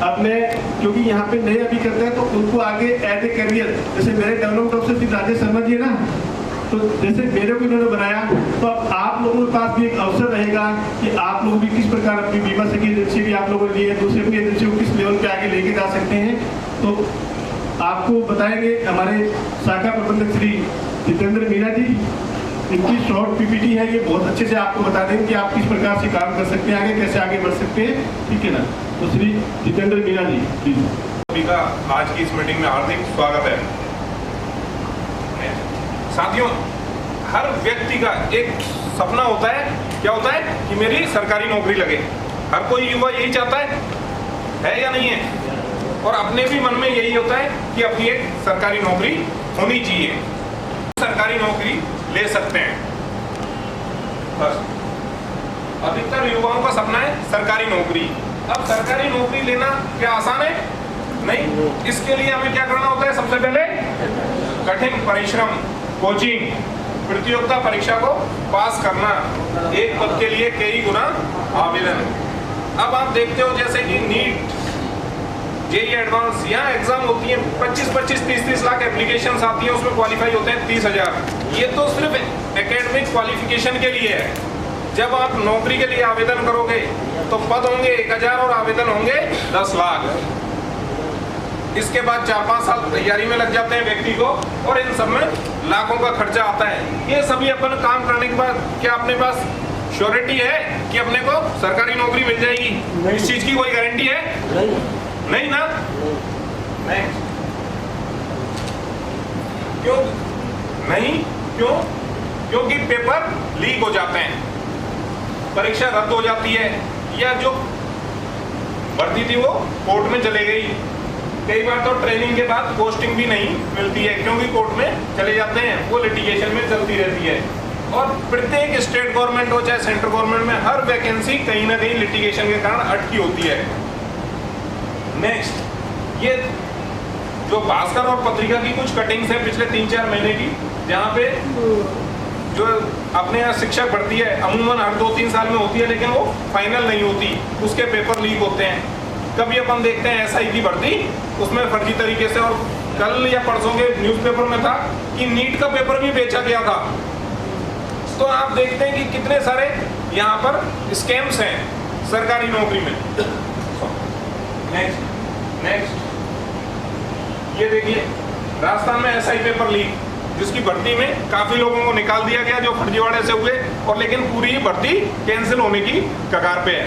अपने, क्योंकि यहाँ पे नए अभी करते हैं तो उनको आगे एज ए करियर, जैसे मेरे डेवलपमेंट ऑफिसर श्री राजेश शर्मा जी है ना, तो जैसे मेरे को इन्होंने बनाया, तो अब आप लोगों के पास भी एक अवसर रहेगा कि आप लोग भी किस प्रकार अपनी बीमा सखी एजेंसी भी आप लोगों के लिए दूसरे भी एजेंसी को किस लेवल पे आगे लेके जा सकते हैं। तो आपको बताएंगे हमारे शाखा प्रबंधक श्री जितेंद्र मीना जी, इनकी शॉर्ट पीपीटी है, ये बहुत अच्छे से आपको बता देंगे कि आप किस प्रकार से काम कर सकते हैं, आगे कैसे आगे बढ़ सकते हैं, ठीक है ना। तो श्री जितेंद्र मीना जी प्लीज। सभी का आज की इस मीटिंग में हार्दिक स्वागत है। साथियों, हर व्यक्ति का एक सपना होता है, क्या होता है कि मेरी सरकारी नौकरी लगे। हर कोई युवा यही चाहता है या नहीं है? और अपने भी मन में यही होता है कि अपनी एक सरकारी नौकरी होनी चाहिए, सरकारी नौकरी ले सकते हैं। बस अधिकतर युवाओं का सपना है सरकारी नौकरी। अब सरकारी नौकरी लेना क्या आसान है? नहीं। इसके लिए हमें क्या करना होता है? सबसे पहले कठिन परिश्रम, कोचिंग, प्रतियोगिता परीक्षा को पास करना, एक पद के लिए कई गुना आवेदन। अब आप देखते हो जैसे कि नीट, जेईई एडवांस, यहाँ एग्जाम होती है 25-25, 30-30 लाख एप्लीकेशंस आती है, उसमें क्वालिफाई होते हैं 30,000। ये तो सिर्फ एकेडमिक क्वालिफिकेशन के लिए है। जब आप नौकरी के लिए आवेदन करोगे तो पद होंगे 1,000 और आवेदन होंगे 10 लाख। इसके बाद 4-5 साल तैयारी में लग जाते हैं व्यक्ति को, और इन सब में लाखों का खर्चा आता है। ये सभी अपन काम करने के बाद क्या अपने पास श्योरिटी है कि अपने को सरकारी नौकरी मिल जाएगी? इस चीज की कोई गारंटी है? नहीं ना। नहीं। क्यों नहीं? क्योंकि पेपर लीक हो जाते हैं, परीक्षा रद्द हो जाती है, या जो भर्ती थी वो कोर्ट में चले गई। कई बार तो ट्रेनिंग के बाद पोस्टिंग भी नहीं मिलती है, क्योंकि कोर्ट में चले जाते हैं, वो लिटिगेशन में चलती रहती है। और प्रत्येक स्टेट गवर्नमेंट हो चाहे सेंट्रल गवर्नमेंट में हर वैकेंसी कहीं ना कहीं लिटिगेशन के कारण अटकी होती है। नेक्स्ट, ये जो भास्कर और पत्रिका की कुछ कटिंग्स है पिछले 3-4 महीने की, जहाँ पे जो अपने यहाँ शिक्षक भर्ती है अमूमन हर 2-3 साल में होती है, लेकिन वो फाइनल नहीं होती, उसके पेपर लीक होते हैं। कभी अपन देखते हैं एसआई की भर्ती, उसमें फर्जी तरीके से, और कल या परसों के न्यूज़पेपर में था कि नीट का पेपर भी बेचा गया था। तो आप देखते हैं कि कितने सारे यहाँ पर स्कैम्स हैं सरकारी नौकरी में। नेक्स्ट, ये देखिए राजस्थान में एसआई पेपर लीक, जिसकी भर्ती में काफी लोगों को निकाल दिया गया जो फर्जीवाड़े से हुए, और लेकिन पूरी भर्ती कैंसिल होने की कगार पे है।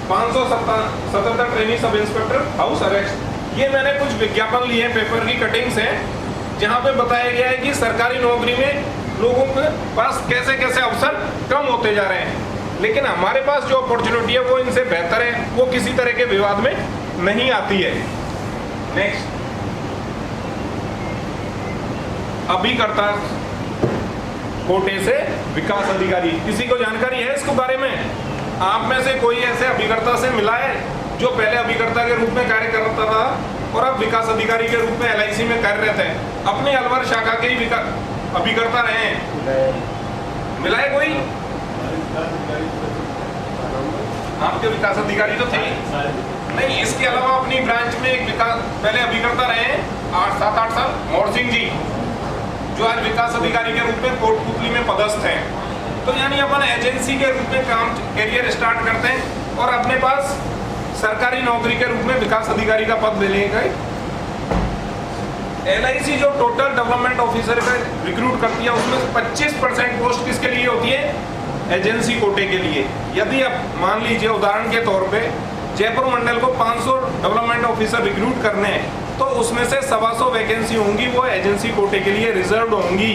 577 trainee sub inspector house arrest. ये मैंने कुछ विज्ञापन लिए हैं, पेपर की कटिंग्स हैं, जहाँ पे बताया गया है कि सरकारी नौकरी में लोगों के पास कैसे कैसे अवसर कम होते जा रहे हैं, लेकिन हमारे पास जो अपॉर्चुनिटी है वो इनसे बेहतर है, वो किसी तरह के विवाद में नहीं आती है। नेक्स्ट, अभिकर्ता कोटे से विकास अधिकारी, किसी को जानकारी है इसके बारे में? आप में से कोई ऐसे अभिकर्ता से मिला है जो पहले अभिकर्ता के रूप में कार्य करता था और अब विकास अधिकारी के रूप में एलआईसी में कार्यरत है, अपने अलवर शाखा के ही अभिकर्ता रहे हैं? मिला है कोई? आपके विकास अधिकारी तो थे नहीं, इसके अलावा अपनी ब्रांच में एक विकास पहले अभिकर्ता रहे हैं 7-8 साल, मोर सिंह जी, जो आज विकास अधिकारी के रूप में कोटपुतली में पदस्थ हैं। तो यानी अपन एजेंसी के रूप में काम करियर स्टार्ट करते हैं और अपने पास सरकारी नौकरी के रूप में विकास अधिकारी का पद ले लेंगे। एलआईसी जो टोटल डेवलपमेंट ऑफिसर का रिक्रूट करती है, उसमें 25% पोस्ट किसके लिए होती है? एजेंसी कोटे के लिए। यदि आप मान लीजिए उदाहरण के तौर पे जयपुर मंडल को 500 डेवलपमेंट ऑफिसर रिक्रूट करने हैं, तो उसमें से 125 वैकेंसी होंगी वो एजेंसी कोटे के लिए रिजर्व होंगी।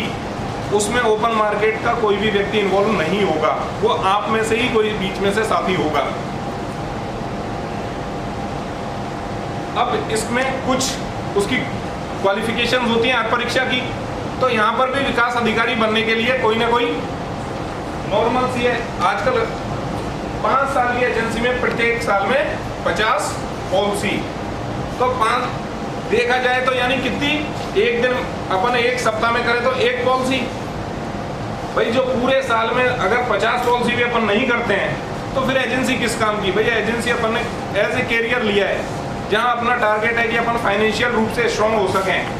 उसमें ओपन मार्केट का कोई भी व्यक्ति इन्वॉल्व नहीं होगा, वो आप में से ही कोई बीच में से साथी होगा। अब इसमें कुछ उसकी क्वालिफिकेशन होती हैं हर परीक्षा की, तो यहाँ पर भी विकास अधिकारी बनने के लिए कोई ना कोई नॉर्मल सी है। आजकल 5 साल की एजेंसी में प्रत्येक साल में 50 पॉलिसी, तो 5 देखा जाए तो यानी कितनी, एक दिन अपन एक सप्ताह में करें तो एक पॉलिसी। भाई जो पूरे साल में अगर 50 पॉलिसी भी अपन नहीं करते हैं तो फिर एजेंसी किस काम की? भैया एजेंसी अपन ने एज ए कैरियर लिया है, जहाँ अपना टारगेट है कि अपन फाइनेंशियल रूप से स्ट्रांग हो सकें,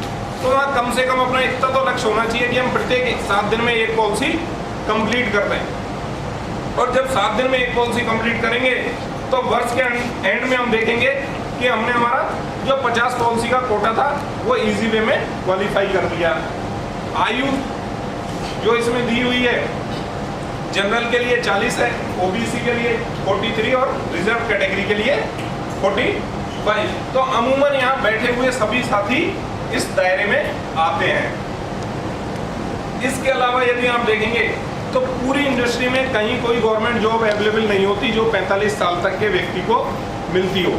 तो वहाँ कम से कम अपना इतना तो लक्ष्य होना चाहिए कि हम प्रत्येक 7 दिन में एक पॉलिसी कंप्लीट कर दें। और जब 7 दिन में एक पॉलिसी कंप्लीट करेंगे तो वर्ष के एंड में हम देखेंगे कि हमने हमारा जो 50 पॉलिसी का कोटा था वो इजी वे में क्वालिफाई कर लिया। आयु जो इसमें दी हुई है, जनरल के लिए 40 है, ओबीसी के लिए 43 और रिजर्व कैटेगरी के लिए 45। तो अमूमन यहाँ बैठे हुए सभी साथी इस दायरे में आते हैं। इसके अलावा यदि आप देखेंगे तो पूरी इंडस्ट्री में कहीं कोई गवर्नमेंट जॉब अवेलेबल नहीं होती जो 45 साल तक के व्यक्ति को मिलती हो।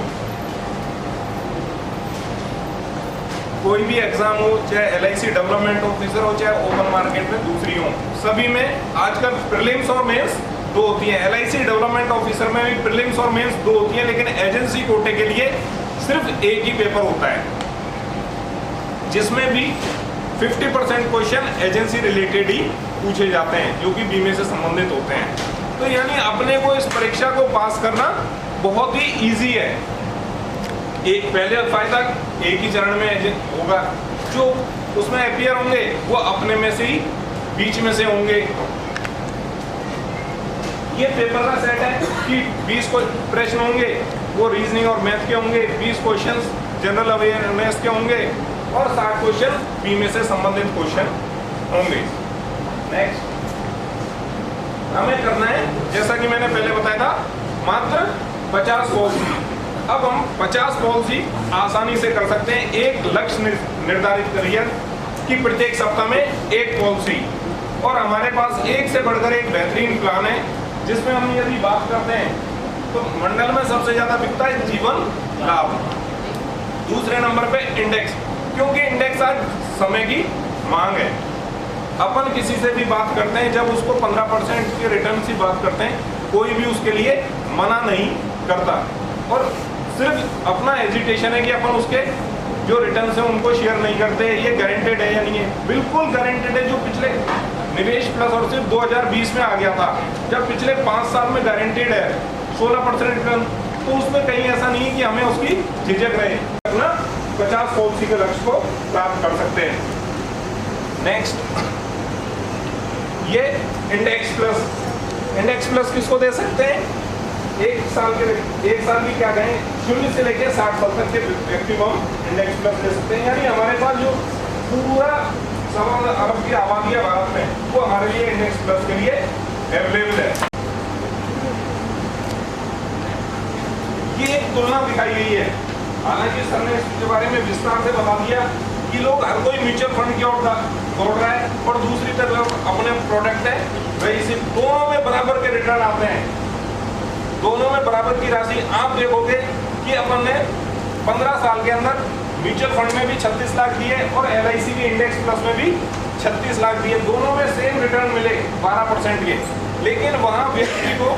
कोई भी एग्जाम हो, चाहे LIC डेवलपमेंट ऑफिसर हो, चाहे ओपन मार्केट में दूसरी हो, सभी में आजकल प्रीलिम्स और मेंस 2 होती है। LIC डेवलपमेंट ऑफिसर में भी प्रीलिम्स और मेंस 2 होती है, लेकिन एजेंसी कोटे के लिए सिर्फ एक ही पेपर होता है, जिसमें भी 50% क्वेश्चन एजेंसी रिलेटेड ही पूछे जाते हैं, जो कि बीमे से संबंधित होते हैं। तो यानी अपने को इस परीक्षा को पास करना बहुत ही इजी है। एक पहले फायदा एक ही चरण में होगा, जो उसमें अपीयर होंगे वो अपने में से ही बीच में से होंगे। ये पेपर का सेट है कि 20 प्रश्न होंगे, वो रीजनिंग और मैथ के होंगे, 20 क्वेश्चंस जनरल अवेयरनेस के होंगे और 60 क्वेश्चन बीमे से संबंधित क्वेश्चन होंगे। नेक्स्ट हमें करना है, जैसा कि मैंने पहले बताया था, मात्र 50 पॉलिसी। अब हम 50 पॉलिसी आसानी से कर सकते हैं। एक लक्ष्य निर्धारित करिए कि प्रत्येक सप्ताह में एक पॉलिसी, और हमारे पास एक से बढ़कर एक बेहतरीन प्लान है, जिसमें हम यदि बात करते हैं तो मंडल में सबसे ज्यादा बिकता है जीवन लाभ, दूसरे नंबर पे इंडेक्स, क्योंकि इंडेक्स आज समय की मांग है। अपन किसी से भी बात करते हैं, जब उसको 15% के रिटर्न की बात करते हैं, कोई भी उसके लिए मना नहीं करता, और सिर्फ अपना एजिटेशन है कि अपन उसके जो रिटर्न है उनको शेयर नहीं करते। ये गारंटेड है या नहीं है? बिल्कुल गारंटेड है। जो पिछले निवेश प्लस और सिर्फ 2020 में आ गया था, जब पिछले 5 साल में गारंटेड है 16% रिटर्न, तो उसमें कहीं ऐसा नहीं है कि हमें उसकी झिझक रहे। अपना 50 पॉलिसी के लक्ष्य को प्राप्त कर सकते हैं। नेक्स्ट ये इंडेक्स प्लस किसको दे सकते हैं? एक साल की क्या कहें, 0 से लेकर 60 साल तक के व्यक्ति को इंडेक्स प्लस दे सकते हैं। यानी हमारे पास जो पूरा 1.25 अरब की आबादी है भारत में, वो हमारे लिए इंडेक्स प्लस के लिए अवेलेबल है। ये एक तुलना दिखाई गई है, हालांकि सर ने इसके बारे में विस्तार से बता दिया कि लोग हर कोई म्यूचुअल फंड की ओर दौड़ रहा है, और दूसरी तरफ अपने प्रोडक्ट है वही से दोनों में बराबर के रिटर्न आते हैं, दोनों में बराबर की राशि। आप देखोगे कि अपन ने 15 साल के अंदर म्यूचुअल फंड में भी 36 लाख दिए और LIC के इंडेक्स प्लस में भी 36 लाख दिए, दोनों में सेम रिटर्न मिले 12% के, लेकिन वहां व्यक्ति को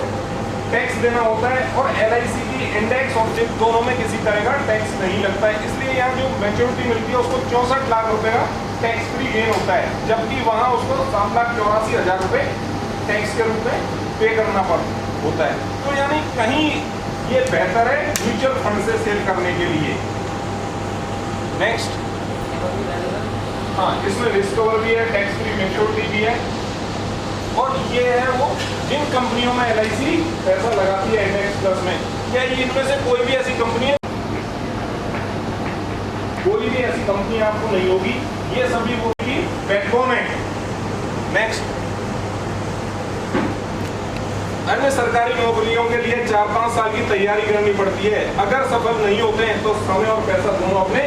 टैक्स देना होता है, और LIC की इंडेक्स और सिर्फ दोनों में किसी तरह का टैक्स नहीं लगता है। इसलिए यहाँ जो मैच्योरिटी मिलती है उसको 64 लाख रुपए का टैक्स फ्री गेन होता है, जबकि वहाँ उसको 7,84,000 रुपए टैक्स के रूप में पे करना होता है। तो यानी कहीं ये बेहतर है म्यूचुअल फंड से सेल करने के लिए। नेक्स्ट, हाँ, इसमें रिस्क कवर भी है, टैक्स फ्री मैच्योरिटी भी है, और ये है वो जिन कंपनियों में LIC पैसा लगाती है इंडेक्स प्लस में, क्या इनमें से कोई भी ऐसी कंपनी आपको नहीं होगी, ये सभी वो की बैकबोन है। नेक्स्ट, अन्य सरकारी नौकरियों के लिए 4-5 साल की तैयारी करनी पड़ती है। अगर सफल नहीं होते हैं तो समय और पैसा दोनों अपने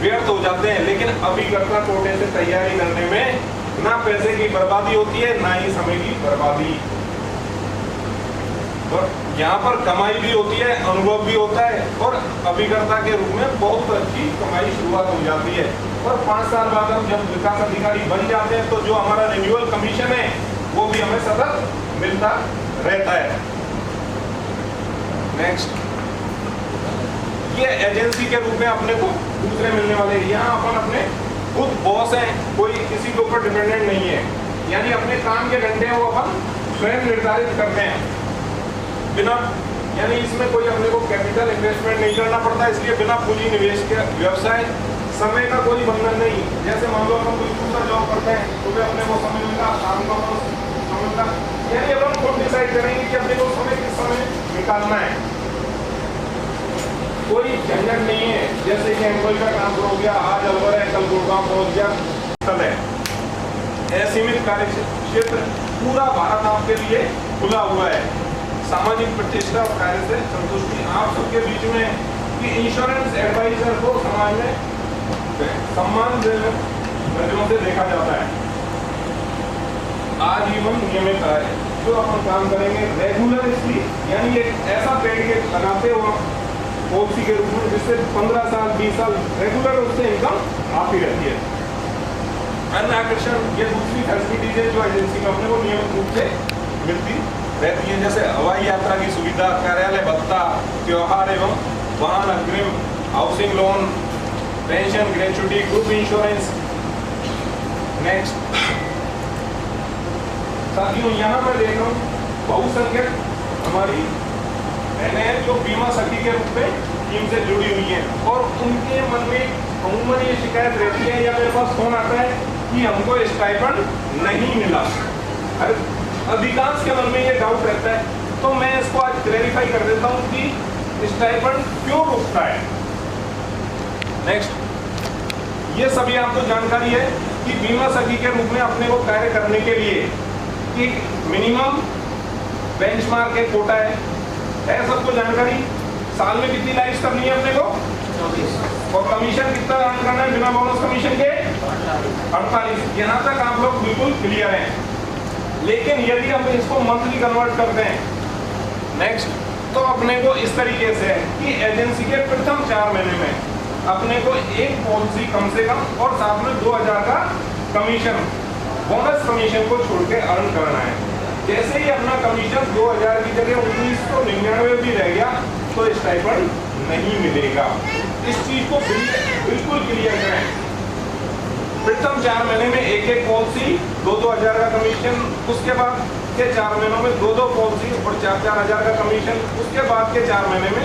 व्यर्थ हो जाते हैं, लेकिन अभिकर्ता कोटे से तैयारी करने में ना पैसे की बर्बादी होती है, ना ही समय की बर्बादी। और यहाँ पर कमाई भी होती है, अनुभव भी होता है, और अभिकर्ता के रूप में बहुत अच्छी कमाई शुरुआत हो जाती है। और 5 साल बाद हम जब विकास अधिकारी बन जाते हैं तो जो हमारा रिन्यूअल कमीशन है वो भी हमें सतत मिलता रहता है। नेक्स्ट, ये एजेंसी के रूप में अपने को दूसरे मिलने वाले, यहाँ अपन अपने खुद बॉस हैं, कोई किसी के ऊपर डिपेंडेंट नहीं है, यानी अपने काम के घंटे वो अपन स्वयं निर्धारित करते हैं। बिना, यानी इसमें कोई अपने को कैपिटल इन्वेस्टमेंट नहीं करना पड़ता, इसलिए बिना पूंजी निवेश के व्यवसाय, समय का कोई बंधन नहीं। जैसे मान लो हम कोई दूसरा जॉब करते हैं तो वे अपने को समय मिलता, शाम को समय मिलता, यानी अब हम खुद डिसाइड करेंगे कि अपने को समय किस समय निकालना है। कोई झंझट नहीं है, जैसे कि एम्प्लॉय का काम हो गया, आज अलवर है कल गुड़गांव पहुंच गया, सब है। असीमित कार्य क्षेत्र, पूरा भारत आपके लिए खुला हुआ है। सामाजिक प्रतिष्ठा और कार्य से संतुष्टि आप सबके बीच में कि इंश्योरेंस एडवाइजर को समाज में सम्मान नजरों से देखा जाता है। आजीवन नियमित है, जो अपन काम करेंगे रेगुलरली, यानी एक ऐसा पेड़ लगाते हो पॉलिसी के रूप में जिससे 15 साल 20 साल रेगुलर उससे इनकम आती रहती है। अन्य आकर्षण, ये दूसरी फैसिलिटीज है जो एजेंसी में अपने को नियमित रूप से मिलती रहती है, जैसे हवाई यात्रा की सुविधा, कार्यालय भत्ता, त्योहार एवं वाहन अग्रिम, housing loan, pension, gratuity, group insurance. Next साथियों, यहाँ मैं देख रहा हूँ बहुसंख्यक हमारी बहनें हैं जो बीमा सखी के रूप में टीम से जुड़ी हुई हैं, और उनके मन में अमूमन ये शिकायत रहती है या मेरे पास फोन आता है कि हमको स्टाइपेंड नहीं मिला। अधिकांश के मन में ये डाउट रहता है, तो मैं इसको आज क्लैरिफाई कर देता हूँ कि स्टाइपेंड क्यों रुकता है। नेक्स्ट, ये सभी आपको जानकारी है कि बीमा सखी के रूप में अपने को कार्य करने के लिए एक मिनिमम बेंचमार्क एक कोटा है सबको जानकारी। साल में कितनी लाइफ करनी है अपने को, और कमीशन कितना अर्न करना है बिना बोनस कमीशन के 48। यहाँ तक आप लोग बिल्कुल क्लियर हैं। लेकिन यदि हम इसको मंथली कन्वर्ट करते हैं नेक्स्ट, तो अपने को इस तरीके से है कि एजेंसी के प्रथम 4 महीने में अपने को एक पॉलिसी कम से कम और साथ में 2000 का कमीशन, बोनस कमीशन को छोड़ के अर्न करना है। जैसे ही अपना कमीशन 2000 की जगह 1999 भी रह गया तो स्टाइपेंड नहीं मिलेगा। इस चीज को बिल्कुल क्लियर करें। प्रथम 4 महीने में एक पॉलिसी 2-2 हजार का कमीशन, उसके बाद के 4 महीनों में 2-2 पॉलिसी और 4-4 हजार का कमीशन, उसके बाद के 4 महीने में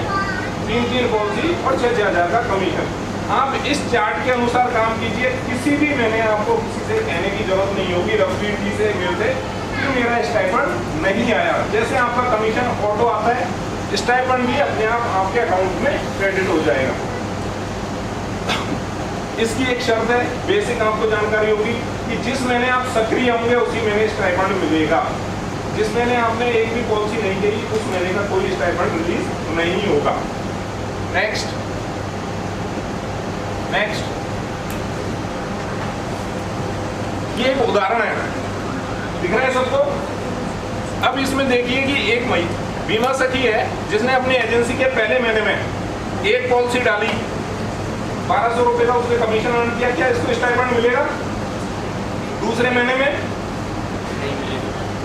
3-3 पॉलिसी और 6-6 हजार का कमीशन। आप इस चार्ट के अनुसार काम कीजिए। किसी भी महीने आपको किसी से कहने की जरूरत नहीं होगी रफीक जी से मिलते कि मेरा स्टाइपेंड नहीं आया। जैसे आपका कमीशन ऑटो आता है, स्टाइपेंड भी अपने आप आपके अकाउंट में क्रेडिट हो जाएगा। इसकी एक शर्त है, बेसिक आपको जानकारी होगी कि जिस महीने आप सक्रिय होंगे उसी महीने स्टाइपेंड मिलेगा। जिस महीने आपने एक भी पॉलिसी नहीं की उस महीने का कोई स्टाइपेंड रिलीज नहीं होगा। नेक्स्ट ये एक उदाहरण है, दिख रहा है सबको। अब इसमें देखिए कि एक बीमा सखी है जिसने अपनी एजेंसी के पहले महीने में एक पॉलिसी डाली, 1200 रुपए का उसने कमीशन अर्न किया, क्या इसको स्टाइपेंड मिलेगा? दूसरे महीने में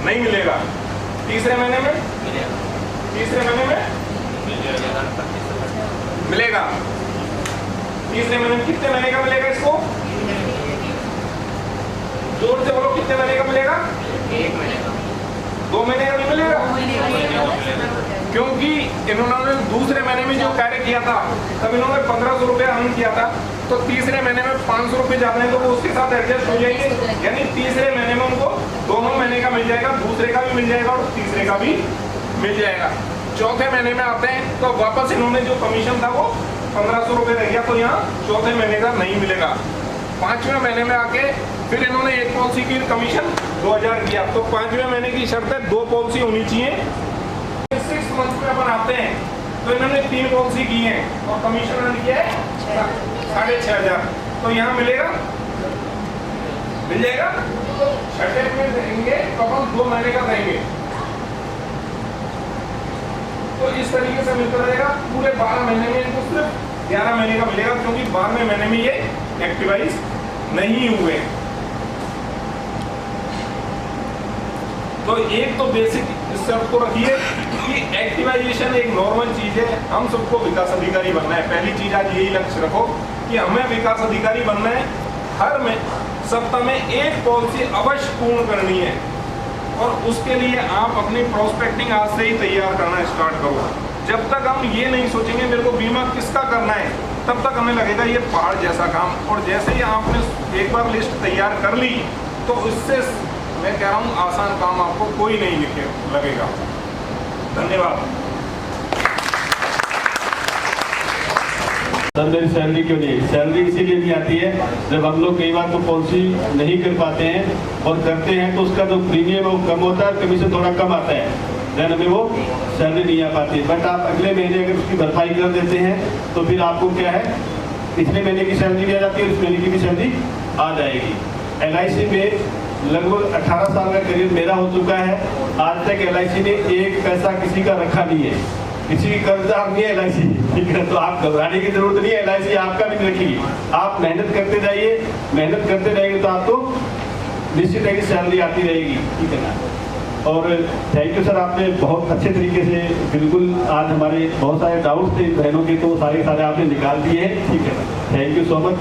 नहीं मिलेगा, तीसरे महीने में तीसरे महीने में मिलेगा। तीसरे महीने में कितने महीने का मिलेगा इसको? जोर से बोलो, कितने महीने का मिलेगा? 1 महीने का। 2 महीने का नहीं मिलेगा, क्योंकि इन्होंने दूसरे महीने में जो कार्य किया था तब इन्होंने 1500 रुपये अर्न किया था, तो तीसरे महीने में 500 रुपये जाते हैं तो वो उसके साथ एडजस्ट हो जाएंगे। यानी तीसरे महीने में उनको दोनों महीने का मिल जाएगा, दूसरे का भी मिल जाएगा और तीसरे का भी मिल जाएगा। चौथे महीने में आते हैं तो वापस इन्होंने जो कमीशन था वो 1500 रुपये रह गया, तो यहाँ चौथे महीने का नहीं मिलेगा। 5वें महीने में आके फिर इन्होंने एक पॉलिसी की कमीशन 2000 किया, तो 5वें महीने की शर्त है 2 पॉलिसी होनी चाहिए। 6 मंथ में अपन आते हैं तो इन्होंने 3 पॉलिसी की है और कमीशन अर्न किया है 6500, तो यहाँ मिलेगा, मिल जाएगा। तो छठे में देंगे तो अपन 2 महीने का देंगे, तो इस तरीके से मिलता रहेगा। पूरे 12 महीने में इनको सिर्फ 11 महीने का मिलेगा, क्योंकि 12वें महीने में ये एक्टिवाइज नहीं हुए। तो एक तो बेसिक इस शर्त को रखिए कि एक्टिवाइजेशन एक नॉर्मल चीज है, हम सबको विकास अधिकारी बनना है। पहली चीज आज यही लक्ष्य रखो कि हमें विकास अधिकारी बनना है। हर में सप्ताह में एक पॉलिसी अवश्य पूर्ण करनी है, और उसके लिए आप अपनी प्रोस्पेक्टिंग आज से ही तैयार करना स्टार्ट करो। जब तक हम ये नहीं सोचेंगे मेरे को बीमा किसका करना है, तब तक हमें लगेगा ये पहाड़ जैसा काम। और जैसे ही आपने एक बार लिस्ट तैयार कर ली तो इससे मैं कह रहा हूँ आसान काम आपको कोई नहीं लगेगा। धन्यवाद। सर मेरी सैलरी क्यों नहीं? सैलरी इसीलिए नहीं आती है जब हम लोग कई बार तो पॉलिसी नहीं कर पाते हैं और करते हैं तो उसका जो प्रीमियम है वो कम होता है, कमीशन थोड़ा कम आता है, देन हमें वो सैलरी नहीं आ पाती। बट आप अगले महीने अगर उसकी भरपाई कर देते हैं तो फिर आपको क्या है, पिछले महीने की सैलरी भी आ जाती है, इस महीने की भी सैलरी आ जाएगी। LIC में लगभग 18 साल का करियर मेरा हो चुका है, आज तक LIC ने एक पैसा किसी का रखा नहीं है, किसी की कर्जदार नहीं है LIC, ठीक है। तो आप घबराने की जरूरत नहीं है, LIC आपका भी रखेगी। आप मेहनत करते जाइए, मेहनत करते रहेंगे तो आपको निश्चित है कि सैलरी आती रहेगी, ठीक है ना। और थैंक यू सर, आपने बहुत अच्छे तरीके से बिल्कुल आज हमारे बहुत सारे डाउट्स थे बहनों के, तो सारे आपने निकाल दिए हैं, ठीक है ना। Thank you so much.